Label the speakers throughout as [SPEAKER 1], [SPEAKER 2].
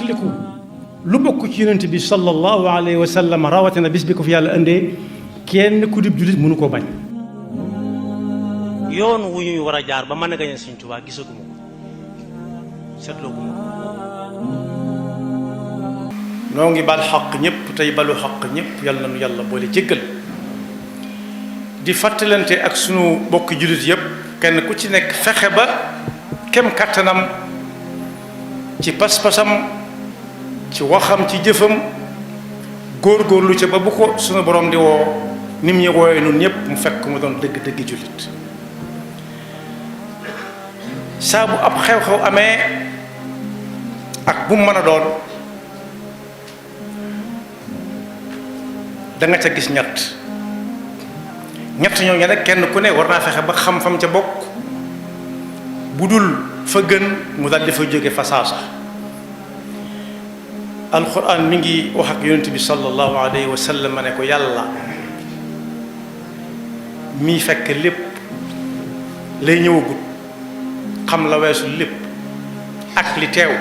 [SPEAKER 1] fàttaliku lu bokk ci yonent bi sallallahu alayhi wa sallam rawatina bis bi ko fi yàlla indee kenn ku dib jullit mënu koo bañ.
[SPEAKER 2] yoon wu ñuy war a jaar ba mën a gañe Sëñ Tuubaa gisaguma ko seetlooguma ko.
[SPEAKER 1] noo ngi bal xaq ñëpp tey balu xaq ñëpp yàlla na nu yàlla boole jéggal di fàttalante ak sunu bokki jullit yëpp kenn ku ci nekk fexe ba kem kàttanam ci pas-pasam ci waxam ci jëfam góor-góorlu ca ba bu ko sunu borom di woo nim ñu wooyee nun ñëpp mu fekk mu doon dëgg-dëgg jullit saa bu ab xew-xew amee ak bu mu mën a doon da nga ca gis ñett ñooñu nag kenn ku ne war naa fexe ba xam fam ca bokk bu dul fa gën mu dal di fa jóge fa saasa alquran mi ngi wax ak yonent bi sallallahu alayhi wa sallam ne ko yàlla mii fekk lépp lay ñëwagut xam la weesu lépp ak li teew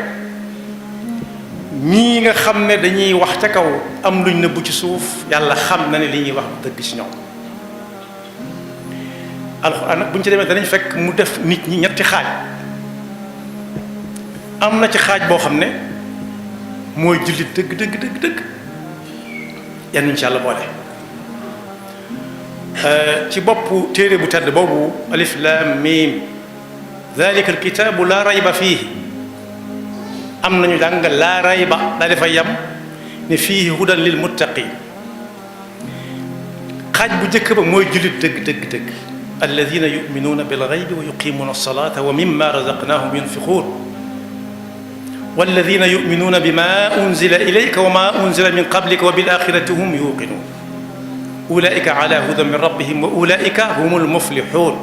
[SPEAKER 1] ñii nga xam ne dañuy wax ca kaw am luñ nëbbu ci suuf yàlla xam na ne li ñuy wax dëgg ci ñoom alxuraan nag bu ñu ci demee danañ fekk mu def nit ñi ñetti xaaj am na ci xaaj boo xam ne mooy jullit dëgg yan ñu ci yàlla boole ci boppu téere bu tedd boobu alif lam mim dalika alkitaabu laa rayba fiihi am nañu jàng laa rayba daa dafa yam ne fiihi hudan lil muttaqin xaaj bu njëkk ba mooy jullit dëgg alladina yuminuuna bilgaybi wa yuqimuuna alsalata wa mimma razaqnahum yunfiquun walladina yuminuuna bima unzila ilayka wa ma unzila min qablika wa bilaxirati hum yuqinuun ulaika ala hudan min rabbihim wa ulaika humul muflixuun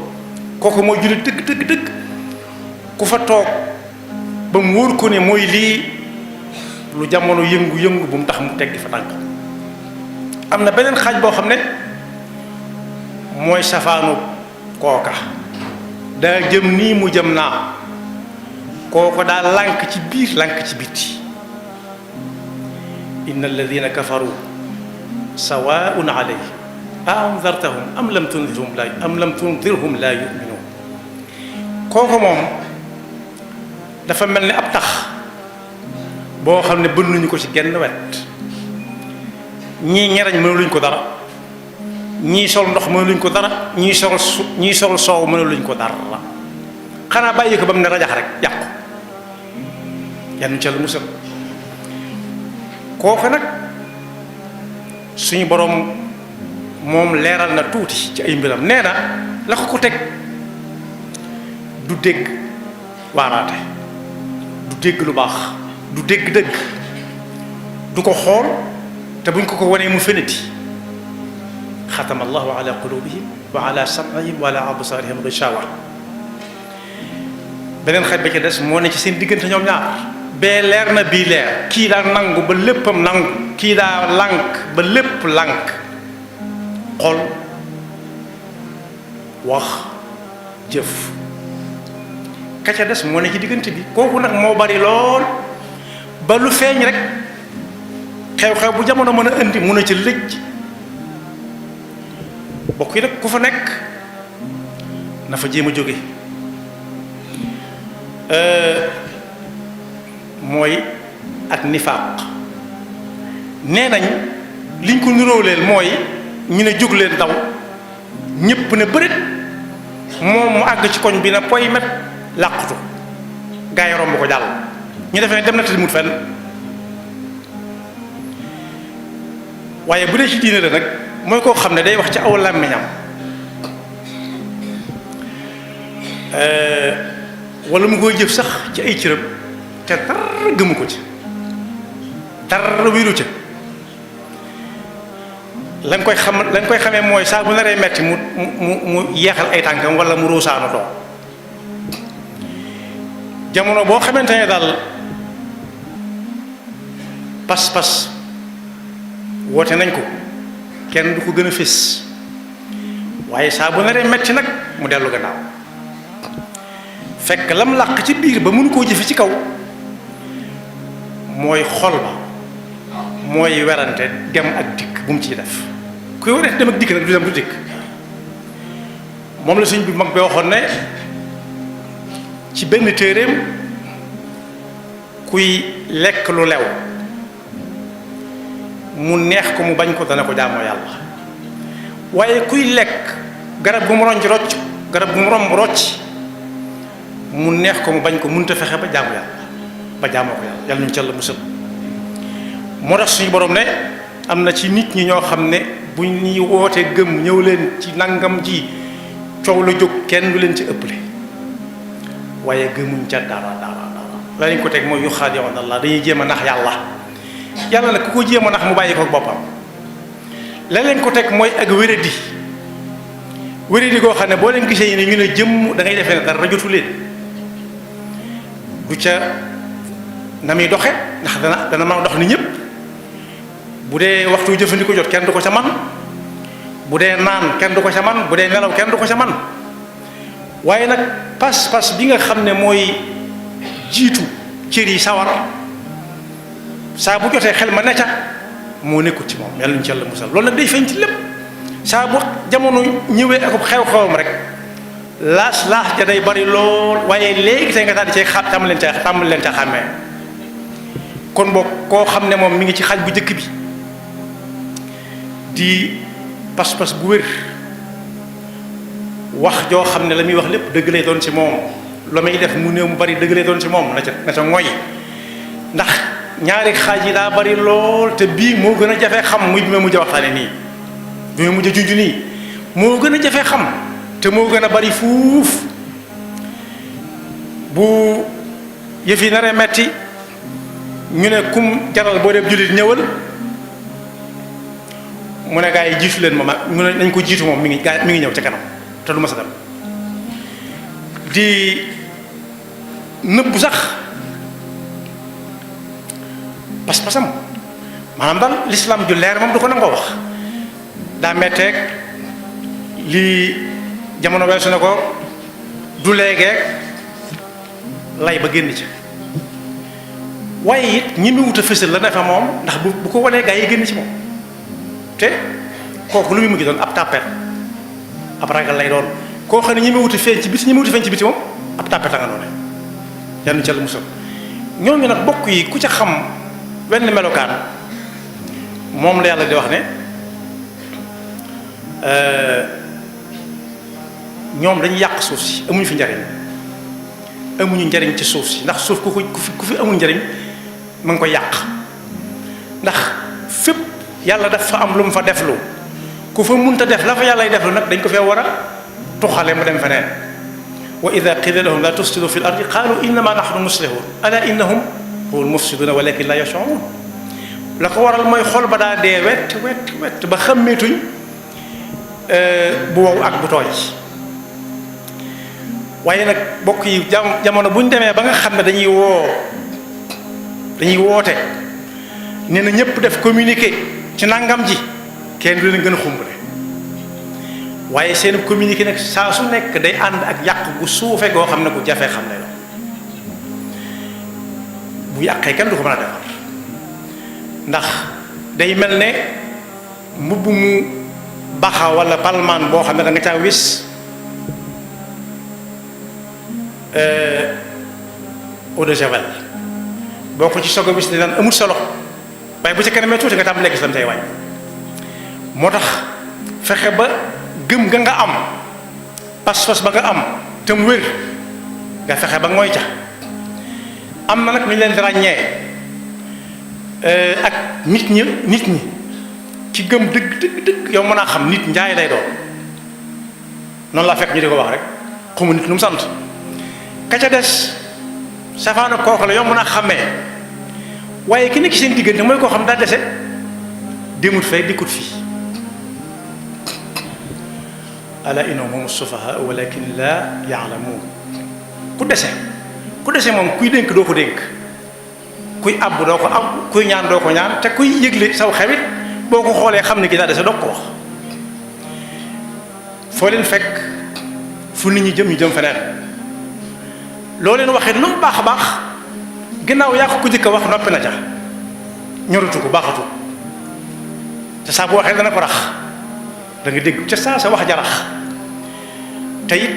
[SPEAKER 1] kooku mooy jullit dëgg ku fa toog ba mu wóor ko ne mooy lii lu jamono yëngu-yëngu bu mu tax mu teggi fa tànk am na beneen xaaj boo xam ne mooy safaanu kooka daa jëm nii mu jëm naa kooko daa lànk ci biir lànk ci bitti inna alladina kafaru sawaun alayhim a anzartahum am lam tundirhum la yuminuun kooko moom dafa mel ni ab tax boo xam ne bënnuñu ko ci genn wet ñii ñerañ mënuluñ ko dara ñii sol ndox mënuluñ ko dara ñii sol soow mënuluñ ko dara xanaa bàyyi ko ba mu ne rajax rek yàqu yan ca lu musal kooku nag suñu boroom moom leeral na tuuti ci ay mbiram nee na la ko teg du dégg waaraate du dégg lu baax du dégg dëgg du ko xool te buñ ko wanee mu feneti xatama allahu ala qulubihim wa ala sam'ihim wa ala absarihim gishawa beneen xaj ba ca des moo ne ci seen diggante ñoom ñaar bee leer na bii leer kii daa nangu ba léppam nangu kii daa lànk ba lépp lànk xol wax jëf ka ca des moo ne ci diggante bi kooku nag moo bari lool ba lu feeñ rek xew-xew bu jamono mën a indi mun a ci lëj bokk yi nag ku fa nekk na fa jéem a jóge mooy ak nifaaq nee nañ liñ ko nirooleel mooy ñu ne jóg leen daw ñépp ne bërit moom mu àgg ci koñ bi na poy met làqutu gaa yi romb ko jàll ñu defee ne dem na te mut fenn waaye bu dee ci diine la nag mooy koo xam ne day wax ci aw làmmiñam wala mu koy jëf sax ci ay cëram te dara gëmu ko ci dara wéeru ca lañ koy xamee mooy saa bu naree metti mu yeexal ay tànkam wala mu ruusaanu doo jamono boo xamante ne daal pas-pas woote nañ ko kenn du ko gën a fés waaye saa bu naree metti nag mu dellu gannaaw fekk lam làq ci biir ba mënu koo jëfe ci kaw mooy xol ba mooy werante dem ak dikk bu mu ciy def kuy werante dem ak dikk nag du dem du dikk moom la suñ bi mag bi waxoon ne ci benn téeréem kuy lekk lu lew mu neex ko mu bañ ko dana ko jaamoo yàlla waaye kuy lekk garab gu mu ronc rocc garab gu mu romb rocc mu neex ko mu bañ ko mënut a fexe ba jaamu yàlla ba jaamoo ko yàlla yàlla ñu ci Yàlla musal moo tax suñu borom ne am na ci nit ñi ñoo xam ne bu ñuy wootee gëm ñëw leen ci nangam ji coow la jóg kenn du leen ci ëpple waaye gëmuñ ca dara la lañ ko teg mooy yuxaadi'uuna Allah dañuy jéem a nax yàlla nag ku ko jéem a nax mu bàyyi ko boppam la leen ko teg mooy ak wéradi goo xam ne boo leen gisee ne ñu ne jëmm da ngay defee ne dara jotu leen du ca na muy doxe ndax dana mën a dox ni ñëpp bu dee waxtu jëfandikoo jot kenn du ko ca man bu dee naan kenn du ko ca man bu dee nelaw kenn du ko ca man waaye nag pas-pas bi nga xam ne mooy jiitu cër yi sawar saa bu jotee xel ma ne ca moo nekkut ci moom yàlla ñu ci Yàlla musal loolu nag day feeñ ci lépp saa bu jamono ñëwee ak xew-xewam rek laas ja day bari lool waaye léegi tey nga daal di cay tàmm leen ca xàmmee kon boog koo xam ne moom mi ngi ci xaaj bu njëkk bi di pas-pas bu wér wax joo xam ne la muy wax lépp dëgg lay doon ci moom la muy def mu néew mu bari dëgg lay doon ci moom na ca ngoy ndax ñaari xaaj yi daa bari lool te bii moo gën a jafe xam muy bi ma mujj a waxtaane nii bi ma mujj a junj nii moo gën a jafe xam te moo gën a bari fuuf bu yëf yi naree metti ñu ne kum jaral boo dee jullit ñëwal mu ne gaa yi jiitu leen moom mu ne nañ ko jiitu moom mi ngi ñëw ca kanam te du ma sa dem di nëbbu sax pas-pasam maanaam daal l'islam ju leer moom du ko nangoo wax daa metteeg lii jamono weesu na ko du léegeeg lay ba génn ci waaye it ñi mu wut a fësal la ne fa moom ndax bu ko wanee gaa yi génn ci moom te kooku lu muy mujj doon ab tàppet ab ragal lay doon koo xam ne ñi mu wut a feeñ ci biti moom ab tàppet a nga noonu yal na ci Yàlla musal ñooñu nag bokk yi ku ca xam wenn melokaan moom la yàlla di wax ne ñoom dañuy yàq suuf si amuñu fi njariñ ci suuf si ndax suuf ku fi amul njariñ ma ngi koy yàq ndax fépp yàlla daf fa am lu mu fa deflu ku fa munta def la fa yàlla deflu nag dañ ko fee war a tuxale mu dem feneen wa ida qila lahum la tufsidu fi l ardi qalu innama nahnu muslihun ala innahum humul mufsiduna walakin la yash'urun la ko waral mooy xol ba daa dee wet ba xàmmeetuñ bu wow ak bu tooy waaye nag bokk yi jamono bu ñu demee ba nga xam ne dañuy woote nee na ñëpp def communiqué ci nangam ji kenn du leen gën a xumbale waaye seen communiqué nag saa su nekk day ànd ak yàq gu suufe goo xam ne gu jafee xam ne la bu yàqee kenn du ko mën a defar ndax day mel ne mbubb mu baxa wala palmaan boo xam ne da nga caa wis eau de javel boo ko ci soog a wis di naan amul solo waaye bu ci kanamee tuuti nga tàmbalee gis lam tey wàññi moo tax fexe ba gëm nga nga am pas-pas ba nga am te mu wér nga fexe ba ngooy ca am na nag ñu leen di ràññee ak nit ñi ci gëm dëgg yow mën a xam nit njaay lay doon noonu laa fekk ñu di ko wax rek xamu nit nu mu sant ka ca des safaana kooku la yow mën a xàmmee waaye ki nekk seen diggante mooy koo xam daa dese demut fay dikkut fii ala innahum humu sufahaa walakin la ya'lamuun ku dese moom kuy dénk doo ko dénk kuy àbb doo ko àbb kuy ñaan doo ko ñaan te kuy yëgle saw xewit boo ko xoolee xam ne ki daa dese doo ko wax foo leen fekk fu nit ñi jëm ñu jëm feneen loo leen waxee lu mu baax a baax ginnaaw yaa ko jëkk a wax noppi na ca ñorutu ko baaxatu te saa bu waxee dana ko rax da nga dégg ca saa sa wax ja rax te it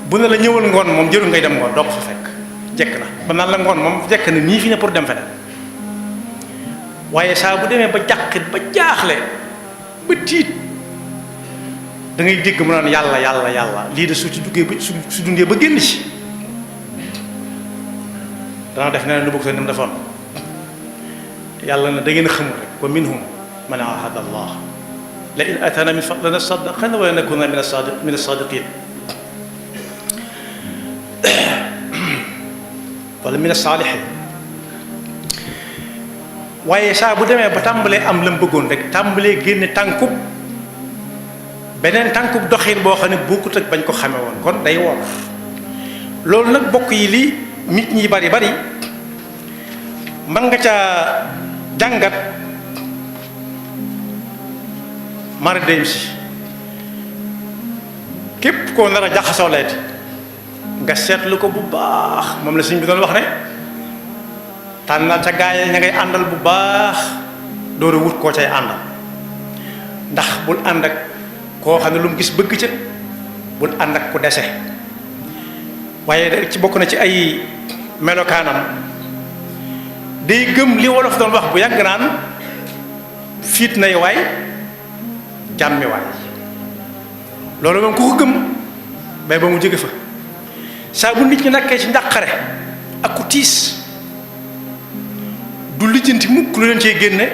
[SPEAKER 1] bu ne la ñëwal ngoon moom jërul ngay dem ngoon doo ko fa fekk jekk na ba naan la ngoon moom jekk na nii fi ne pour dem feneen waaye saa bu demee ba jàqit ba jaaxle ba tiit da ngay dégg mu naan yàlla yàlla yàlla lii de su ci duggee ba su dundee ba génn ci dana def ne lu bëgg sa ni mu defoon yàlla na da ngeen xamul rek wa minhum man ahada allah la in atana min fadlina saddaqana wa lanakuna min as-sadiqin wala min as-salihin waaye saa bu demee ba tàmbalee am la mu bëggoon rek tàmbalee génne tànkub beneen tànkub doxin boo xam ne bokkut ak bañ ko xame woon kon day wor loolu nag bokk yi li nit ñi bari bari mën nga ca jàngat mara dem si képp koo nar a jaxasoo leeti nga seetlu ko bu baax moom la sëñ bi doon wax ne tànnal ca gaay ña ngay àndal bu baax door a wut koo cay àndal ndax bul ànd ak koo xam ne lu mu gis bëgg ca bul ànd ak ku dese waaye ci bokk na ci ay melokaanam day gëm li wolof doon wax bu yàgg naan fiit nay waay jàmmi waay loolu moom ku ko gëm bay ba mu jóge fa saa bu nit ñi nekkee ci njàqare ak ku tiis du lijjanti mukk lu leen cee génne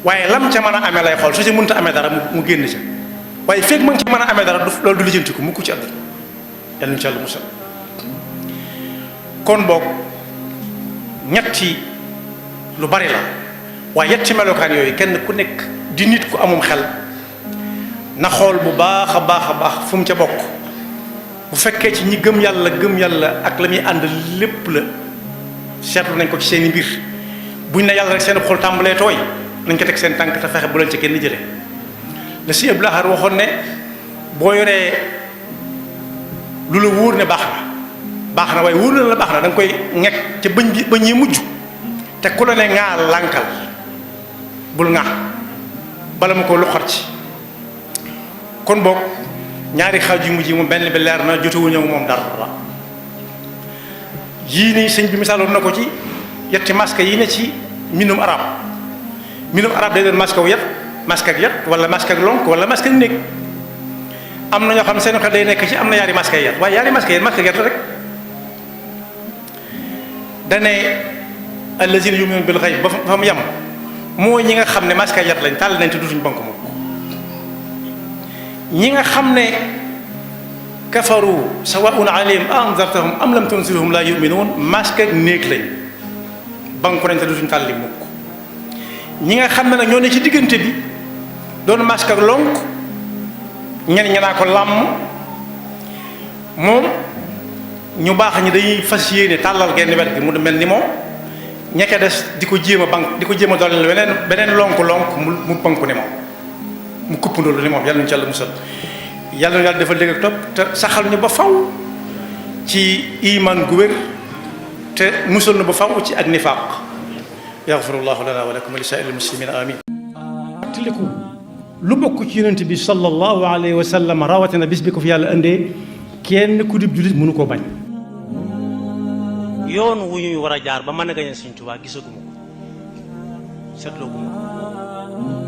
[SPEAKER 1] waaye lam ca mën a amee lay xool su ci mënta amee dara mu génn ca waaye fekk ma ngi ci mën a amee dara loolu du lijjanti ko mukk ci àdduna yàlla ñu ci Yàlla musal kon boog ñetti lu bari la waaye yetti melokaan yooyu kenn ku nekk di nit ku amum xel na xool bu baax a baax a baax fu mu ca bokk bu fekkee ci ñi gëm yàlla ak la muy ànd lépp la seetlu nañ ko ci seeni mbir buñ ne yàlla rek seen xol tàmbalee tooy nañ ko teg seen tànk te fexe bu leen ci kenn jële la si Abdul Ahad waxoon ne boo yoree lu la wóor ne baax na waaye wóor na la baax na da nga koy ñekk ca bëñ yi mujj te ku la ne ŋaa lànkal bul ŋaa bala ma ko luxat ci kon boog ñaari xaaj yu mujj yi moom benn bi leer na jotewuñu moom dara yii nii sëñ bi misaaloon na ko ci yetti masque yi ne ci mbindum arab day doon masque wu yet masque ak yet wala masque ak lonk wala masque ak néeg am na ñoo xam ne seen xel day nekk ci am na yaari masque yet waaye yaari masque ak yet rek dane allazina yu'minuna bil ghayb ba fa mu yem mooy ñi nga xam ne masque yet lañ tàll nañ te dutuñ bonk moom ñi nga xam ne kafaru sawaa'un alayhim anzartahum am lam tunzirhum la yu'minun masque ak néeg lañ banku nañ te dutuñ tàlli mukk ñi nga xam ne nag ñoo ne ci diggante bi doon masque ak lonk ñenn ñi naa ko làmm moom ñu baax ñi dañuy fas yéene tàllal genn wet gi mu mel ni moom ñekka des di ko jéem a bank di ko jéem a dooleel beneen lonk mu banku ni moom mu kuppandoolu ni moom yàlla ñu ci Yàlla musal yàlla ñu yàlla defal dégg ak topp te saxal ñu ba faw ci iman gu wér te musal na ba faw ci ak nifaaq yaxfirullahu lana wa lakum wa li saa'iril muslimin amin tiliku lu bokk ci yonent bi sallallahu alayhi wa sallam rawatina bis bi ko fi yàlla indee kenn ku dib jullit mënu koo bañ
[SPEAKER 2] yoon wu ñuy war a jaar ba mën a gañe Sëñ Tuubaa gisaguma ko seetloo guma ko